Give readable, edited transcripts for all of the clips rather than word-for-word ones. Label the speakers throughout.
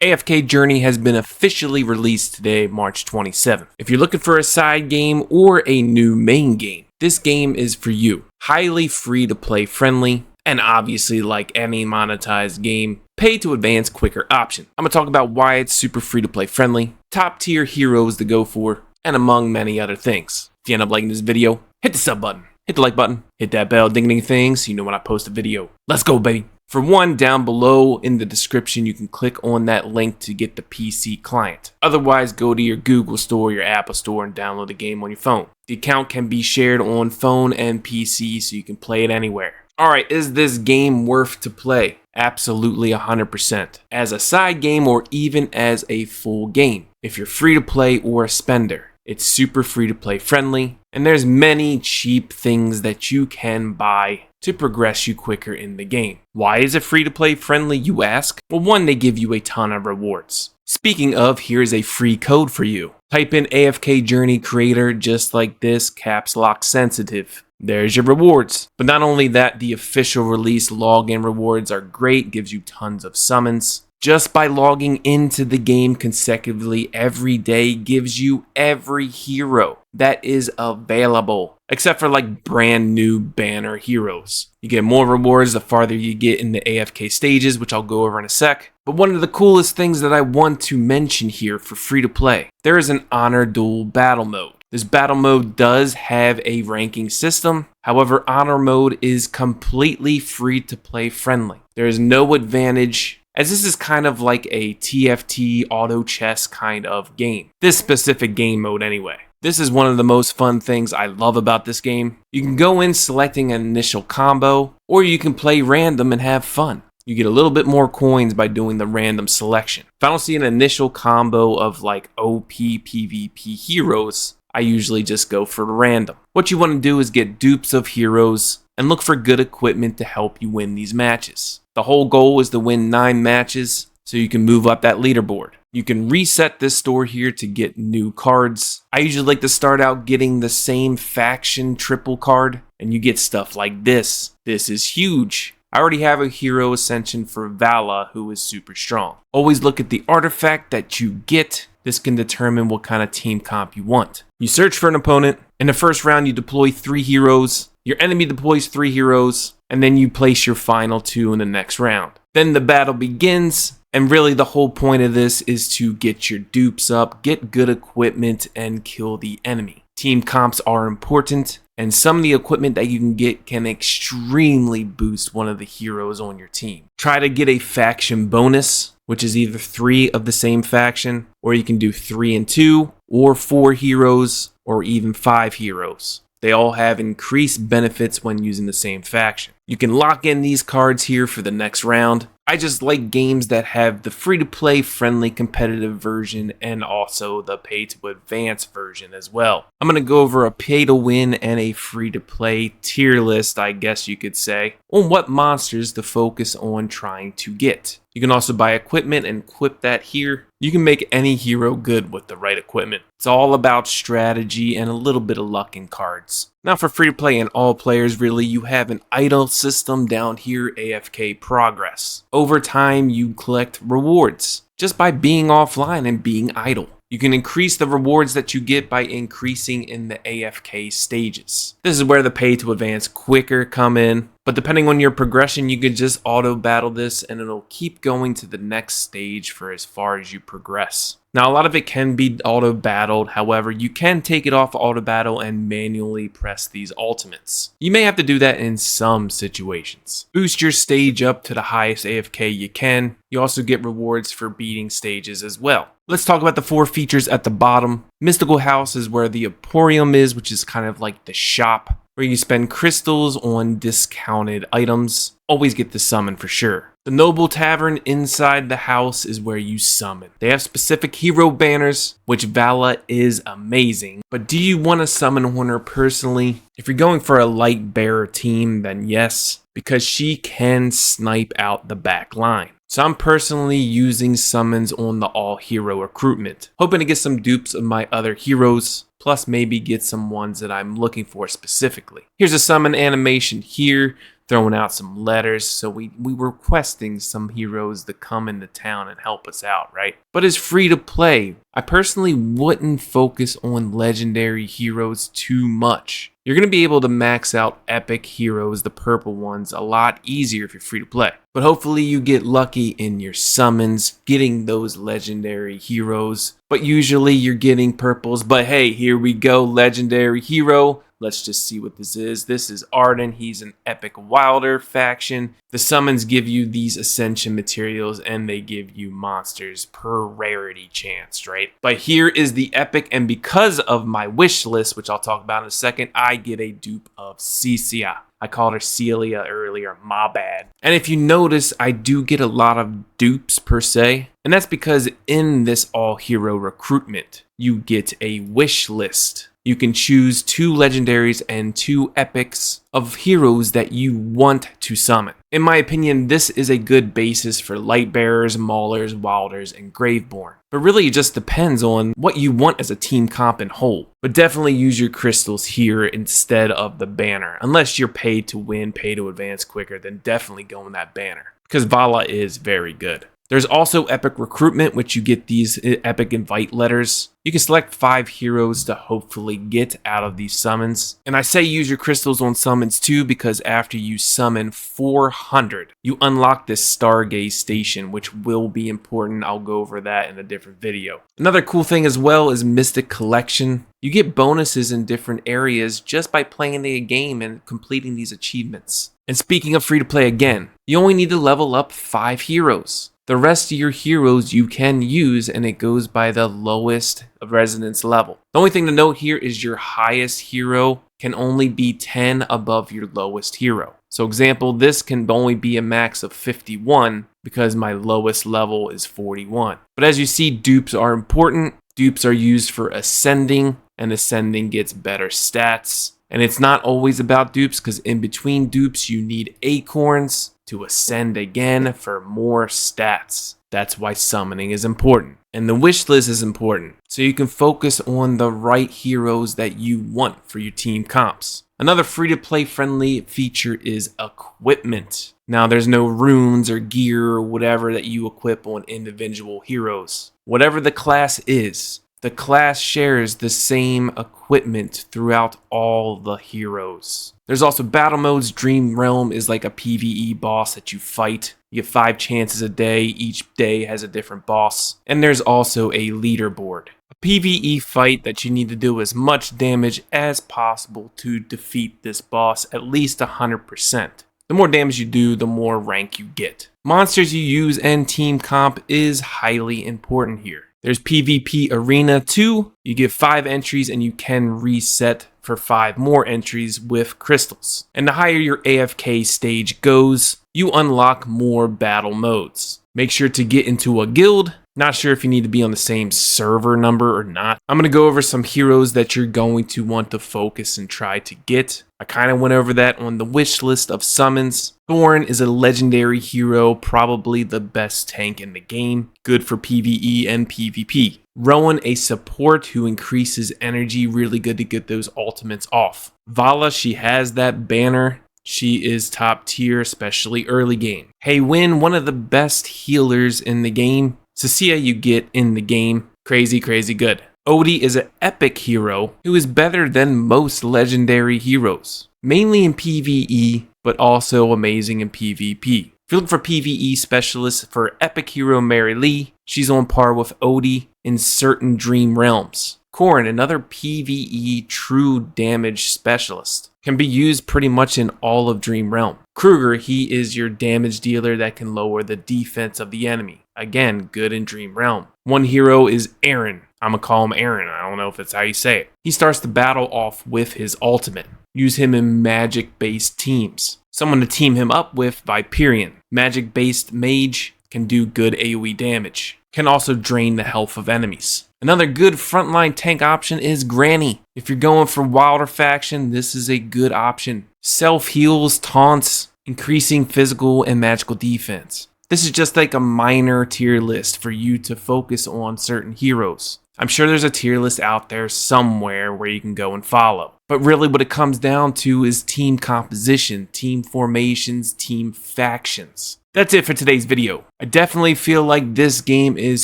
Speaker 1: AFK Journey has been officially released today, March 27th. If you're looking for a side game or a new main game, this game is for you. Highly free to play friendly, and obviously like any monetized game, pay to advance quicker option. I'm going to talk about why it's super free to play friendly, top tier heroes to go for, and among many other things. If you end up liking this video, hit the sub button, hit the like button, hit that bell ding ding thing so you know when I post a video. Let's go, baby. For one, down below in the description, you can click on that link to get the PC client. Otherwise, go to your Google Store, your Apple Store, and download the game on your phone. The account can be shared on phone and PC so you can play it anywhere. Alright, is this game worth to play? Absolutely 100%. As a side game or even as a full game. If you're free to play or a spender. It's super free to play friendly, and there's many cheap things that you can buy to progress you quicker in the game. Why is it free to play friendly, you ask? Well, one, they give you a ton of rewards. Speaking of, here's a free code for you. Type in AFK Journey Creator just like this, caps lock sensitive. There's your rewards. But not only that, the official release login rewards are great, gives you tons of summons. Just by logging into the game consecutively every day gives you every hero that is available, except for like brand new banner heroes. You get more rewards the farther you get in the AFK stages, which I'll go over in a sec. But one of the coolest things that I want to mention here for free to play, there is an Honor Duel battle mode. This battle mode does have a ranking system. However, Honor mode is completely free to play friendly. There is no advantage, as this is kind of like a TFT auto chess kind of game. This specific game mode anyway. This is one of the most fun things I love about this game. You can go in selecting an initial combo, or you can play random and have fun. You get a little bit more coins by doing the random selection. If I don't see an initial combo of like OP PvP heroes, I usually just go for random. What you want to do is get dupes of heroes and look for good equipment to help you win these matches. The whole goal is to win 9 matches so you can move up that leaderboard. You can reset this store here to get new cards. I usually like to start out getting the same faction triple card, and you get stuff like this. This is huge. I already have a hero ascension for Vala who is super strong. Always look at the artifact that you get. This can determine what kind of team comp you want. You search for an opponent. In the first round, you deploy 3 heroes. Your enemy deploys 3 heroes, and then you place your final 2 in the next round. Then the battle begins, and really the whole point of this is to get your dupes up, get good equipment, and kill the enemy. Team comps are important, and some of the equipment that you can get can extremely boost one of the heroes on your team. Try to get a faction bonus, which is either 3 of the same faction, or you can do 3 and 2, or 4 heroes, or even 5 heroes. They all have increased benefits when using the same faction. You can lock in these cards here for the next round. I just like games that have the free-to-play friendly competitive version and also the pay-to-advance version as well. I'm going to go over a pay-to-win and a free-to-play tier list, I guess you could say, on what monsters to focus on trying to get. You can also buy equipment and equip that here. You can make any hero good with the right equipment. It's all about strategy and a little bit of luck in cards. Now for free to play and all players really, you have an idle system down here, AFK Progress. Over time you collect rewards just by being offline and being idle. You can increase the rewards that you get by increasing in the AFK stages. This is where the pay to advance quicker come in. But depending on your progression, you could just auto battle this and it'll keep going to the next stage for as far as you progress. Now, a lot of it can be auto battled. However, you can take it off auto battle and manually press these ultimates. You may have to do that in some situations. Boost your stage up to the highest AFK you can. You also get rewards for beating stages as well. Let's talk about the 4 features at the bottom. Mystical House is where the Emporium is, which is kind of like the shop, where you spend crystals on discounted items. Always get the summon for sure. The Noble Tavern inside the house is where you summon. They have specific hero banners, which Vala is amazing. But do you want to summon on her personally? If you're going for a light bearer team, then yes, because she can snipe out the back line. So I'm personally using summons on the all hero recruitment, hoping to get some dupes of my other heroes, plus maybe get some ones that I'm looking for specifically. Here's a summon animation here. throwing out some letters. So we were requesting some heroes to come into town and help us out, right? But it's free to play. I personally wouldn't focus on legendary heroes too much. You're going to be able to max out epic heroes, the purple ones, a lot easier if you're free to play. But hopefully you get lucky in your summons, getting those legendary heroes. But usually you're getting purples. But hey, here we go, legendary hero. Let's just see what this is. This is Arden. He's an epic wilder faction. The summons give you these ascension materials and they give you monsters per rarity chance, right? But here is the epic, and because of my wish list, which I'll talk about in a second, I get a dupe of Cecia. I called her Celia earlier, my bad. And if you notice, I do get a lot of dupes per se. And that's because in this all hero recruitment, you get a wish list. You can choose 2 legendaries and 2 epics of heroes that you want to summon. In my opinion, this is a good basis for Lightbearers, Maulers, Wilders, and Graveborn. But really it just depends on what you want as a team comp in whole. But definitely use your crystals here instead of the banner. Unless you're paid to win, pay to advance quicker, then definitely go in that banner. Because Vala is very good. There's also epic recruitment, which you get these epic invite letters. You can select 5 heroes to hopefully get out of these summons. And I say use your crystals on summons too, because after you summon 400, you unlock this Stargaze station, which will be important. I'll go over that in a different video. Another cool thing as well is Mystic Collection. You get bonuses in different areas just by playing the game and completing these achievements. And speaking of free to play again, you only need to level up 5 heroes. The rest of your heroes you can use, and it goes by the lowest resonance level. The only thing to note here is your highest hero can only be 10 above your lowest hero. So example, this can only be a max of 51 because my lowest level is 41. But as you see, dupes are important. Dupes are used for ascending, and ascending gets better stats. And it's not always about dupes, because in between dupes you need acorns to ascend again for more stats. That's why summoning is important. And the wish list is important, so you can focus on the right heroes that you want for your team comps. Another free-to-play friendly feature is equipment. Now there's no runes or gear or whatever that you equip on individual heroes. Whatever the class is, the class shares the same equipment throughout all the heroes. There's also battle modes. Dream Realm is like a PvE boss that you fight. You get 5 chances a day. Each day has a different boss. And there's also a leaderboard. A PvE fight that you need to do as much damage as possible to defeat this boss, at least 100%. The more damage you do, the more rank you get. Monsters you use and team comp is highly important here. There's PvP Arena 2. You get 5 entries and you can reset for 5 more entries with crystals. And the higher your AFK stage goes, you unlock more battle modes. Make sure to get into a guild. Not sure if you need to be on the same server number or not. I'm going to go over some heroes that you're going to want to focus and try to get. I kind of went over that on the wish list of summons. Thorn is a legendary hero, probably the best tank in the game. Good for PvE and PvP. Rowan, a support who increases energy, really good to get those ultimates off. Vala, she has that banner. She is top tier, especially early game. Hey Win, one of the best healers in the game. Cecia you get in the game. Crazy good. Odie is an epic hero who is better than most legendary heroes. Mainly in PvE, but also amazing in PvP. If you're looking for PvE specialists for epic hero Mary Lee, she's on par with Odie in certain dream realms. Corrin, another PvE true damage specialist, can be used pretty much in all of Dream Realm. Kruger, he is your damage dealer that can lower the defense of the enemy. Again, good in Dream Realm. One hero is Aaron. I'm gonna call him Aaron. I don't know if that's how you say it. He starts the battle off with his ultimate. Use him in magic-based teams. Someone to team him up with, Viperion. Magic-based mage, can do good AoE damage. Can also drain the health of enemies. Another good frontline tank option is Granny. If you're going for Wilder faction, this is a good option. Self-heals, taunts, increasing physical and magical defense. This is just like a minor tier list for you to focus on certain heroes. I'm sure there's a tier list out there somewhere where you can go and follow. But really what it comes down to is team composition, team formations, team factions. That's it for today's video. I definitely feel like this game is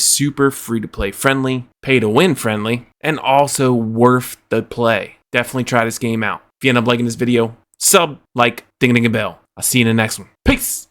Speaker 1: super free-to-play friendly, pay-to-win friendly, and also worth the play. Definitely try this game out. If you end up liking this video, sub, like, ding-a-ding-a-bell. I'll see you in the next one. Peace!